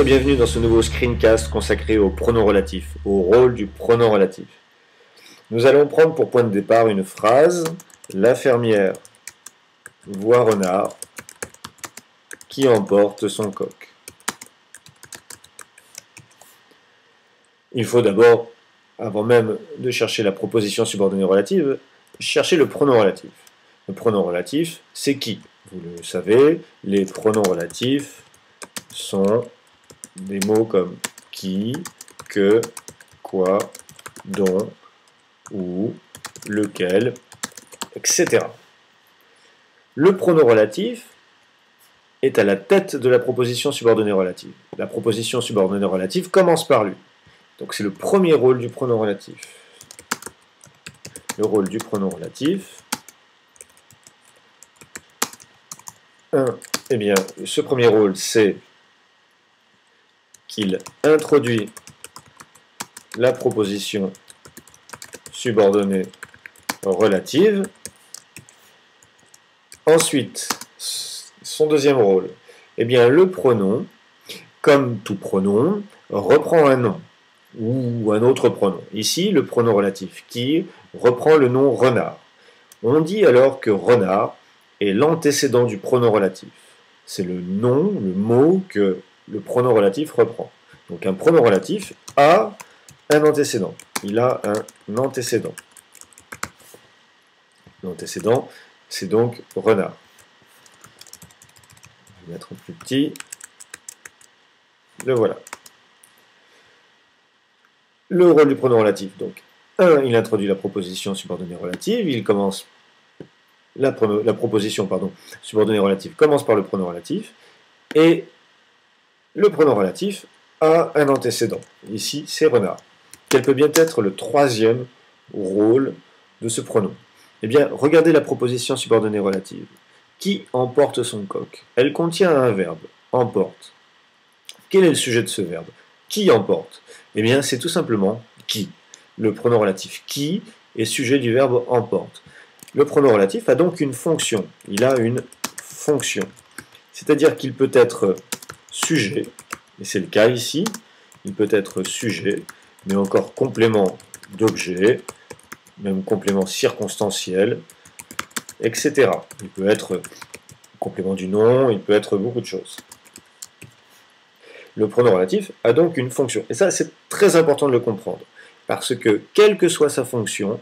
et bienvenue dans ce nouveau screencast consacré au pronom relatif, au rôle du pronom relatif. Nous allons prendre pour point de départ une phrase « La fermière voit renard qui emporte son coq ». Il faut d'abord, avant même de chercher la proposition subordonnée relative, chercher le pronom relatif. Le pronom relatif, c'est qui? Vous le savez, les pronoms relatifs sont des mots comme qui, que, quoi, dont, où, lequel, etc. Le pronom relatif est à la tête de la proposition subordonnée relative. La proposition subordonnée relative commence par lui. Donc c'est le premier rôle du pronom relatif. Le rôle du pronom relatif. 1. Eh bien, ce premier rôle, c'est qu'il introduit la proposition subordonnée relative. Ensuite, son deuxième rôle, eh bien, le pronom, comme tout pronom, reprend un nom ou un autre pronom. Ici, le pronom relatif qui reprend le nom renard. On dit alors que renard est l'antécédent du pronom relatif. C'est le nom, le mot que le pronom relatif reprend. Donc un pronom relatif a un antécédent. Il a un antécédent. L'antécédent, c'est donc renard. Je vais mettre un plus petit. Le voilà. Le rôle du pronom relatif, donc 1, il introduit la proposition subordonnée relative, il commence la proposition subordonnée relative commence par le pronom relatif, et le pronom relatif a un antécédent. Ici, c'est renard. Quel peut bien être le troisième rôle de ce pronom? Eh bien, regardez la proposition subordonnée relative. Qui emporte son coq? Elle contient un verbe, emporte. Quel est le sujet de ce verbe? Qui emporte? Eh bien, c'est tout simplement qui. Le pronom relatif qui est sujet du verbe emporte. Le pronom relatif a donc une fonction. Il a une fonction. C'est-à-dire qu'il peut être sujet, et c'est le cas ici. Il peut être sujet, mais encore complément d'objet, même complément circonstanciel, etc. Il peut être complément du nom, il peut être beaucoup de choses. Le pronom relatif a donc une fonction. Et ça, c'est très important de le comprendre. Parce que, quelle que soit sa fonction,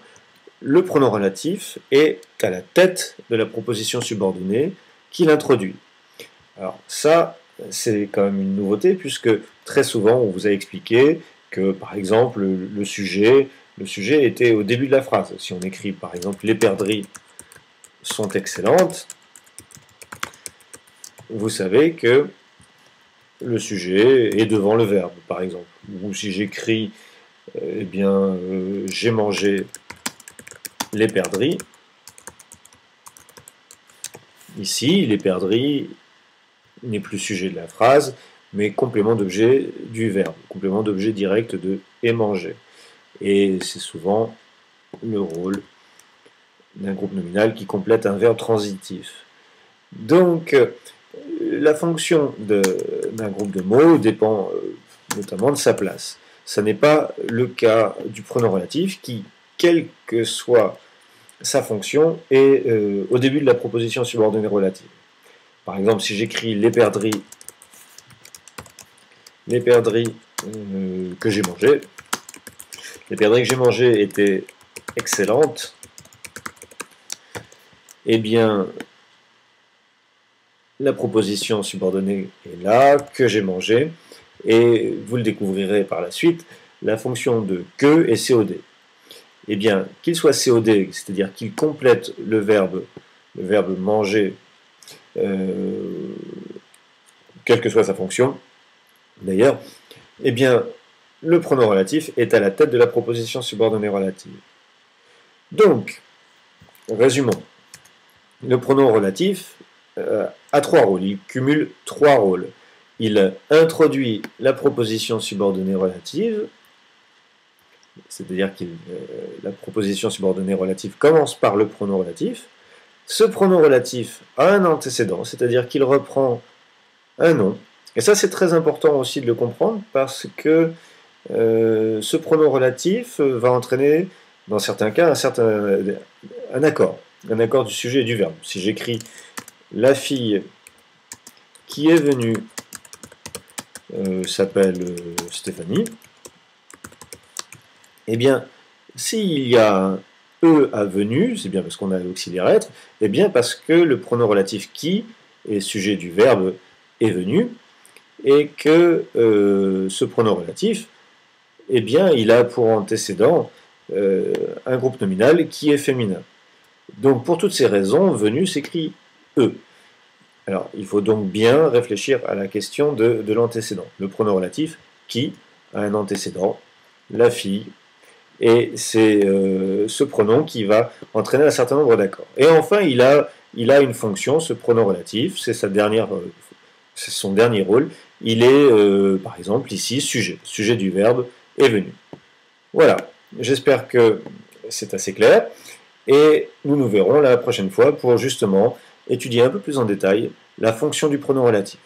le pronom relatif est à la tête de la proposition subordonnée qu'il introduit. Alors ça, c'est quand même une nouveauté, puisque très souvent, on vous a expliqué que, par exemple, le sujet était au début de la phrase. Si on écrit, par exemple, « Les perdrix sont excellentes », vous savez que le sujet est devant le verbe, par exemple. Ou si j'écris, eh bien, j'ai mangé les perdrix. Ici, les perdrix n'est plus sujet de la phrase, mais complément d'objet du verbe, complément d'objet direct de et manger. Et c'est souvent le rôle d'un groupe nominal qui complète un verbe transitif. Donc, la fonction d'un groupe de mots dépend notamment de sa place. Ce n'est pas le cas du pronom relatif qui, quelle que soit sa fonction, est au début de la proposition subordonnée relative. Par exemple, si j'écris les perdrix que j'ai mangées, les perdrix que j'ai mangées étaient excellentes, eh bien, la proposition subordonnée est là, que j'ai mangé, et vous le découvrirez par la suite, la fonction de que est COD. Eh bien, qu'il soit COD, c'est-à-dire qu'il complète le verbe manger, quelle que soit sa fonction, d'ailleurs, eh bien, le pronom relatif est à la tête de la proposition subordonnée relative. Donc, résumons. Le pronom relatif a trois rôles, il cumule trois rôles. Il introduit la proposition subordonnée relative, c'est-à-dire que la proposition subordonnée relative commence par le pronom relatif. Ce pronom relatif a un antécédent, c'est-à-dire qu'il reprend un nom, Et ça, c'est très important aussi de le comprendre parce que ce pronom relatif va entraîner, dans certains cas, un accord du sujet et du verbe. Si j'écris la fille qui est venue s'appelle Stéphanie, eh bien, s'il y a un E à venu, c'est bien parce qu'on a l'auxiliaire être, et bien parce que le pronom relatif qui est sujet du verbe est venu, et que ce pronom relatif, eh bien, il a pour antécédent un groupe nominal qui est féminin. Donc, pour toutes ces raisons, venu s'écrit E. Alors, il faut donc bien réfléchir à la question de l'antécédent. Le pronom relatif qui a un antécédent, la fille, et c'est ce pronom qui va entraîner un certain nombre d'accords. Et enfin, il a une fonction, ce pronom relatif, c'est son dernier rôle. Il est, par exemple, ici, sujet du verbe est venu. Voilà, j'espère que c'est assez clair, et nous verrons la prochaine fois pour justement étudier un peu plus en détail la fonction du pronom relatif.